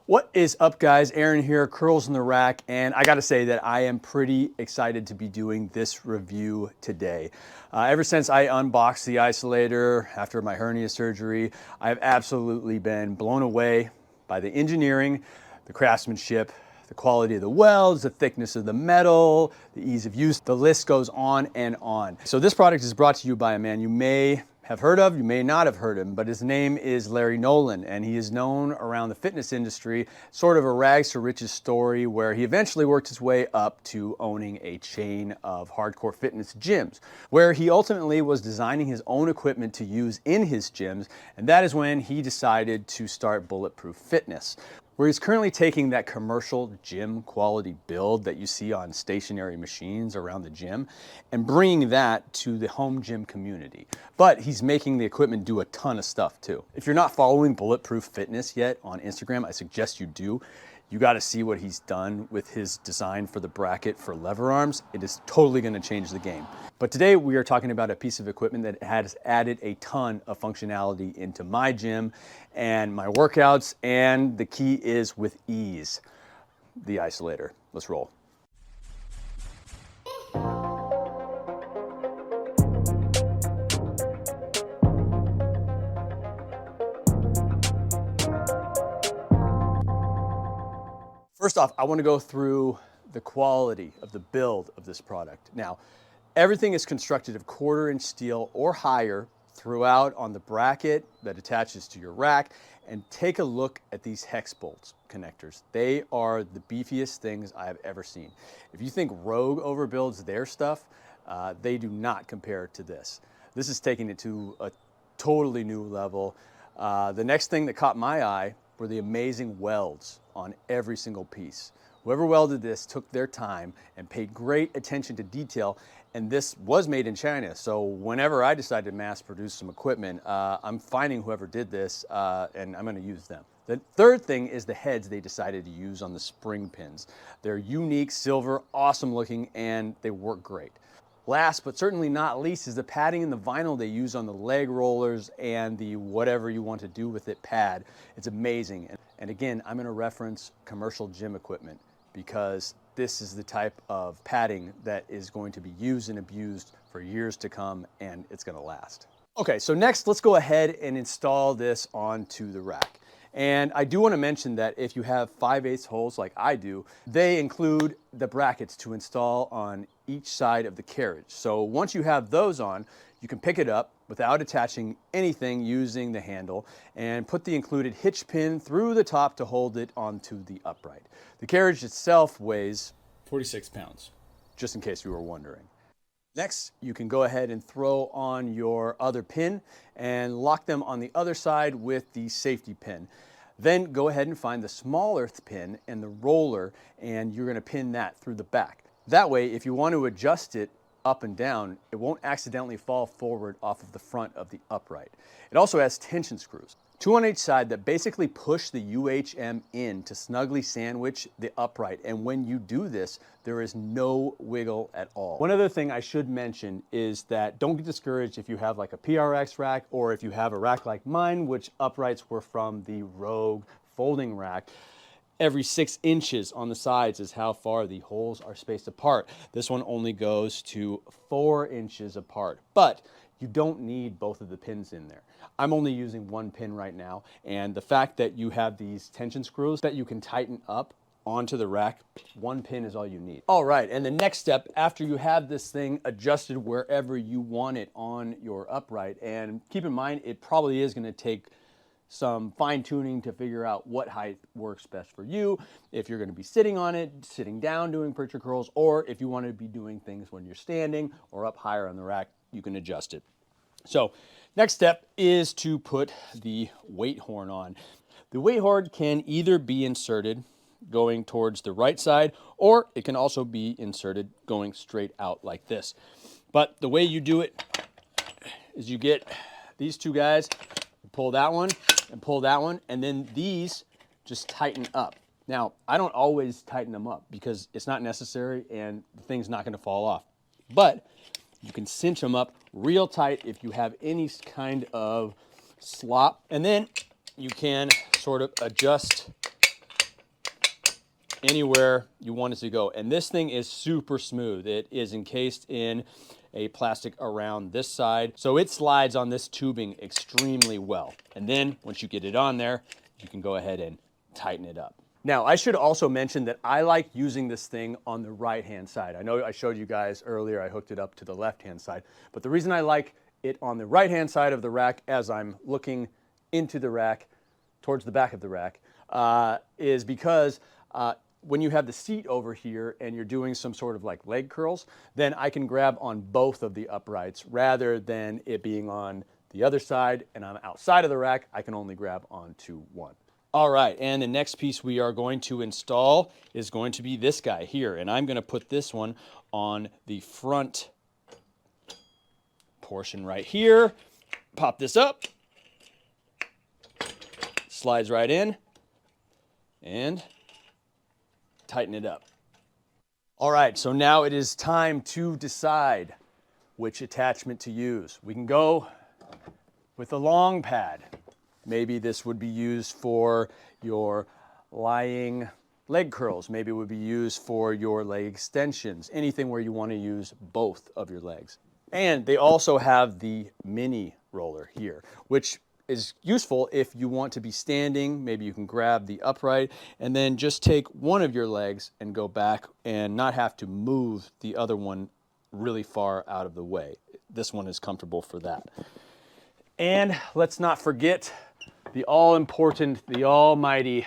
What is up, guys? Aaron here, Curls in the Rack, and I gotta say that I am pretty excited to be doing this review today. Ever since I unboxed the Isolator after my hernia surgery, I've absolutely been blown away by the engineering, the craftsmanship, the quality of the welds, the thickness of the metal, the ease of use. The list goes on and on. So this product is brought to you by a man you may have heard of, you may not have heard him, but his name is Larry Nolan, and he is known around the fitness industry, sort of a rags to riches story where he eventually worked his way up to owning a chain of hardcore fitness gyms, where he ultimately was designing his own equipment to use in his gyms, and that is when he decided to start BulletProof Fitness, where he's currently taking that commercial gym quality build that you see on stationary machines around the gym and bringing that to the home gym community. But he's making the equipment do a ton of stuff too. If you're not following BulletProof Fitness yet on Instagram, I suggest you do. You got to see what he's done with his design for the bracket for lever arms. It is totally going to change the game. But today we are talking about a piece of equipment that has added a ton of functionality into my gym and my workouts, and the key is with ease. The Isolator. Let's roll. First off, I want to go through the quality of the build of this product. Now, everything is constructed of 1/4-inch steel or higher throughout on the bracket that attaches to your rack. And take a look at these hex bolts connectors. They are the beefiest things I have ever seen. If you think Rogue overbuilds their stuff, they do not compare to this. This is taking it to a totally new level. The next thing that caught my eye were the amazing welds on every single piece. Whoever welded this took their time and paid great attention to detail, and this was made in China. So whenever I decide to mass produce some equipment, I'm finding whoever did this and I'm gonna use them. The third thing is the heads they decided to use on the spring pins. They're unique, silver, awesome looking, and they work great. Last but certainly not least is the padding and the vinyl they use on the leg rollers and the whatever you want to do with it pad. It's amazing. And again, I'm going to reference commercial gym equipment because this is the type of padding that is going to be used and abused for years to come, and it's going to last. Okay, so next let's go ahead and install this onto the rack. And I do want to mention that if you have 5/8 holes like I do, they include the brackets to install on each side of the carriage. So once you have those on, you can pick it up without attaching anything using the handle and put the included hitch pin through the top to hold it onto the upright. The carriage itself weighs 46 pounds, just in case you were wondering. Next, you can go ahead and throw on your other pin and lock them on the other side with the safety pin. Then go ahead and find the smaller pin and the roller, and you're going to pin that through the back. That way, if you want to adjust it up and down, it won't accidentally fall forward off of the front of the upright. It also has tension screws, 2 on each side, that basically push the UHM in to snugly sandwich the upright. And when you do this, there is no wiggle at all. One other thing I should mention is that don't get discouraged if you have like a PRX rack or if you have a rack like mine, which uprights were from the Rogue folding rack. Every 6 inches on the sides is how far the holes are spaced apart. This one only goes to 4 inches apart, but you don't need both of the pins in there. I'm only using 1 pin right now, and the fact that you have these tension screws that you can tighten up onto the rack, 1 pin is all you need. All right, and the next step after you have this thing adjusted wherever you want it on your upright, and keep in mind it probably is going to take some fine tuning to figure out what height works best for you. If you're going to be sitting on it, sitting down doing preacher curls, or if you want to be doing things when you're standing or up higher on the rack, you can adjust it. So next step is to put the weight horn on. The weight horn can either be inserted going towards the right side, or it can also be inserted going straight out like this. But the way you do it is you get these two guys, pull that one and pull that one, and then these just tighten up. Now, I don't always tighten them up because it's not necessary and the thing's not going to fall off. But you can cinch them up real tight if you have any kind of slop. And then you can sort of adjust anywhere you want it to go. And this thing is super smooth. It is encased in a plastic around this side, so it slides on this tubing extremely well. And then once you get it on there, you can go ahead and tighten it up. Now, I should also mention that I like using this thing on the right-hand side. I know I showed you guys earlier, I hooked it up to the left-hand side, but the reason I like it on the right-hand side of the rack as I'm looking into the rack, towards the back of the rack, is because when you have the seat over here and you're doing some sort of like leg curls, then I can grab on both of the uprights rather than it being on the other side and I'm outside of the rack, I can only grab onto one. All right, and the next piece we are going to install is going to be this guy here, and I'm going to put this one on the front portion right here. Pop this up, slides right in, and tighten it up. All right, so now it is time to decide which attachment to use. We can go with a long pad. Maybe this would be used for your lying leg curls. Maybe it would be used for your leg extensions, anything where you want to use both of your legs. And they also have the mini roller here, which is useful if you want to be standing. Maybe you can grab the upright and then just take one of your legs and go back and not have to move the other one really far out of the way. This one is comfortable for that. And let's not forget the all-important, the almighty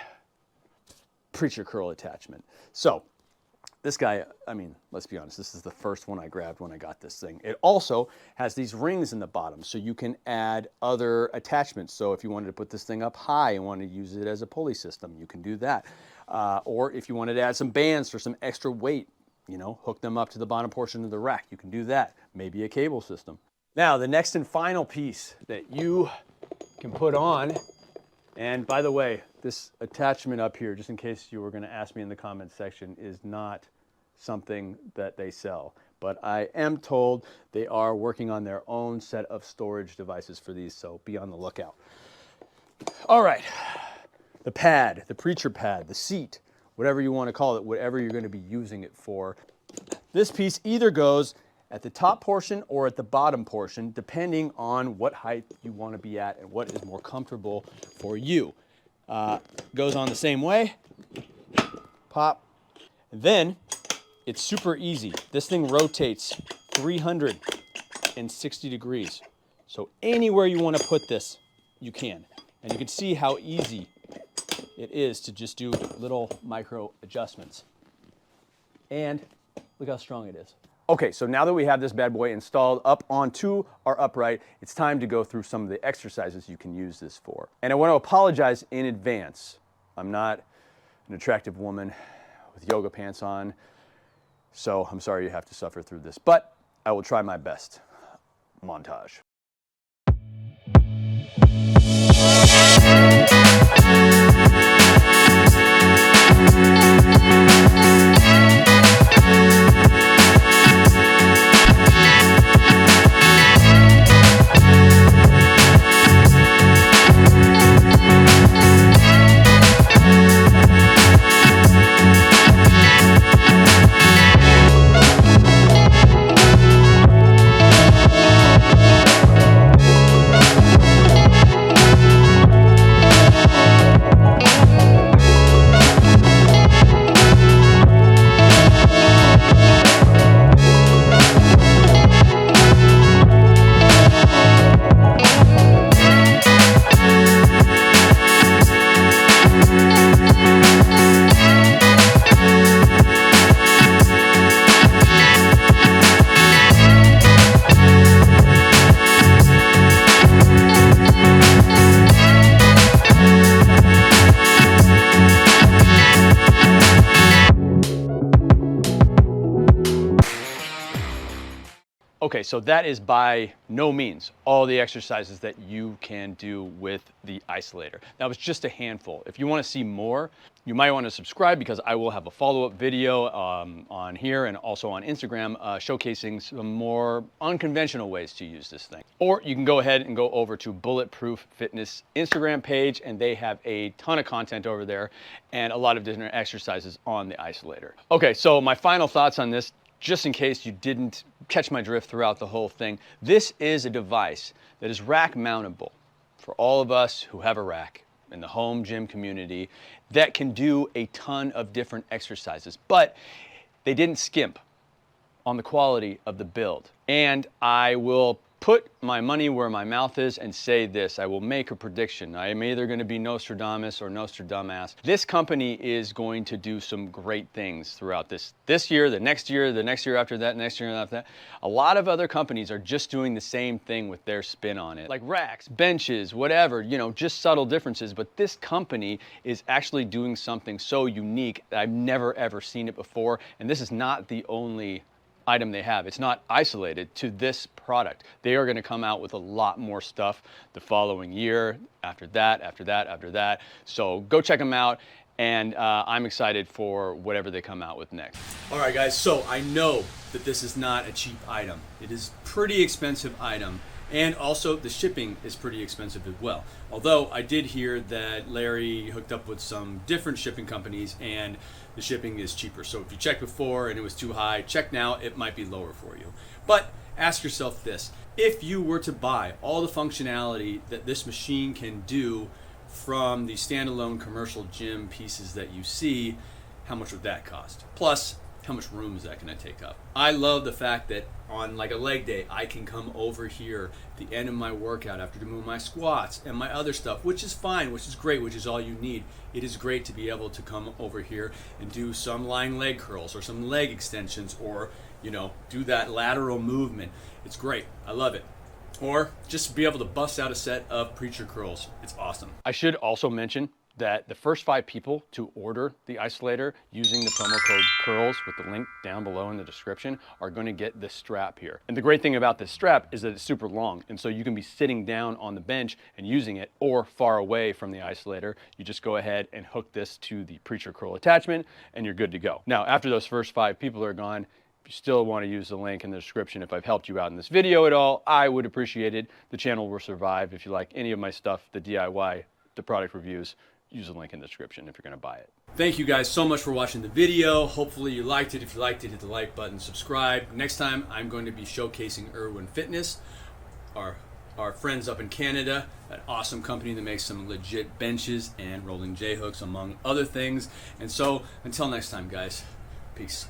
preacher curl attachment. So this guy, I mean, let's be honest, this is the first one I grabbed when I got this thing. It also has these rings in the bottom, so you can add other attachments. So if you wanted to put this thing up high and wanted to use it as a pulley system, you can do that. Or if you wanted to add some bands for some extra weight, you know, hook them up to the bottom portion of the rack, you can do that. Maybe a cable system. Now, the next and final piece that you can put on, and by the way, this attachment up here, just in case you were going to ask me in the comments section, is not something that they sell. But I am told they are working on their own set of storage devices for these, so be on the lookout. All right, the pad, the preacher pad, the seat, whatever you want to call it, whatever you're going to be using it for. This piece either goes at the top portion or at the bottom portion, depending on what height you want to be at and what is more comfortable for you. Goes on the same way, pop, and then it's super easy. This thing rotates 360 degrees. So anywhere you want to put this, you can. And you can see how easy it is to just do little micro adjustments. And look how strong it is. Okay, so now that we have this bad boy installed up onto our upright, it's time to go through some of the exercises you can use this for. And I want to apologize in advance. I'm not an attractive woman with yoga pants on, so I'm sorry you have to suffer through this, but I will try my best. Montage. Okay, so that is by no means all the exercises that you can do with the Isolator. That was just a handful. If you want to see more, you might want to subscribe, because I will have a follow-up video on here and also on Instagram showcasing some more unconventional ways to use this thing. Or you can go ahead and go over to Bulletproof Fitness Instagram page, and they have a ton of content over there and a lot of different exercises on the Isolator. Okay, so my final thoughts on this, just in case you didn't catch my drift throughout the whole thing. This is a device that is rack mountable for all of us who have a rack in the home gym community that can do a ton of different exercises, but they didn't skimp on the quality of the build. And I will put my money where my mouth is and say this. I will make a prediction. I am either going to be Nostradamus or Nostradamus. This company is going to do some great things throughout this year, the next year, the next year after that, next year after that. A lot of other companies are just doing the same thing with their spin on it. Like racks, benches, whatever, you know, just subtle differences. But this company is actually doing something so unique that I've never ever seen it before. And this is not the only item they have. It's not isolated to this product. They are going to come out with a lot more stuff the following year, after that, after that, after that. So go check them out, and I'm excited for whatever they come out with next. All right, guys, so I know that this is not a cheap item. It is a pretty expensive item, and also the shipping is pretty expensive as well. Although I did hear that Larry hooked up with some different shipping companies and the shipping is cheaper. So if you checked before and it was too high, check now, it might be lower for you. But ask yourself this: if you were to buy all the functionality that this machine can do from the standalone commercial gym pieces that you see, how much would that cost? Plus, how much room is that going to take up? I love the fact that on like a leg day, I can come over here at the end of my workout after doing my squats and my other stuff, which is fine, which is great, which is all you need. It is great to be able to come over here and do some lying leg curls or some leg extensions, or, you know, do that lateral movement. It's great. I love it. Or just be able to bust out a set of preacher curls. It's awesome. I should also mention that the first 5 people to order the Isolator using the promo code CURLS with the link down below in the description are going to get this strap here. And the great thing about this strap is that it's super long, and so you can be sitting down on the bench and using it, or far away from the Isolator. You just go ahead and hook this to the preacher curl attachment and you're good to go. Now, after those first 5 people are gone, if you still want to use the link in the description, if I've helped you out in this video at all, I would appreciate it. The channel will survive. If you like any of my stuff, the DIY, the product reviews, use the link in the description if you're going to buy it. Thank you guys so much for watching the video. Hopefully you liked it. If you liked it, hit the like button, subscribe. Next time, I'm going to be showcasing Irwin Fitness, our friends up in Canada, an awesome company that makes some legit benches and rolling J-hooks, among other things. And so, until next time, guys, peace.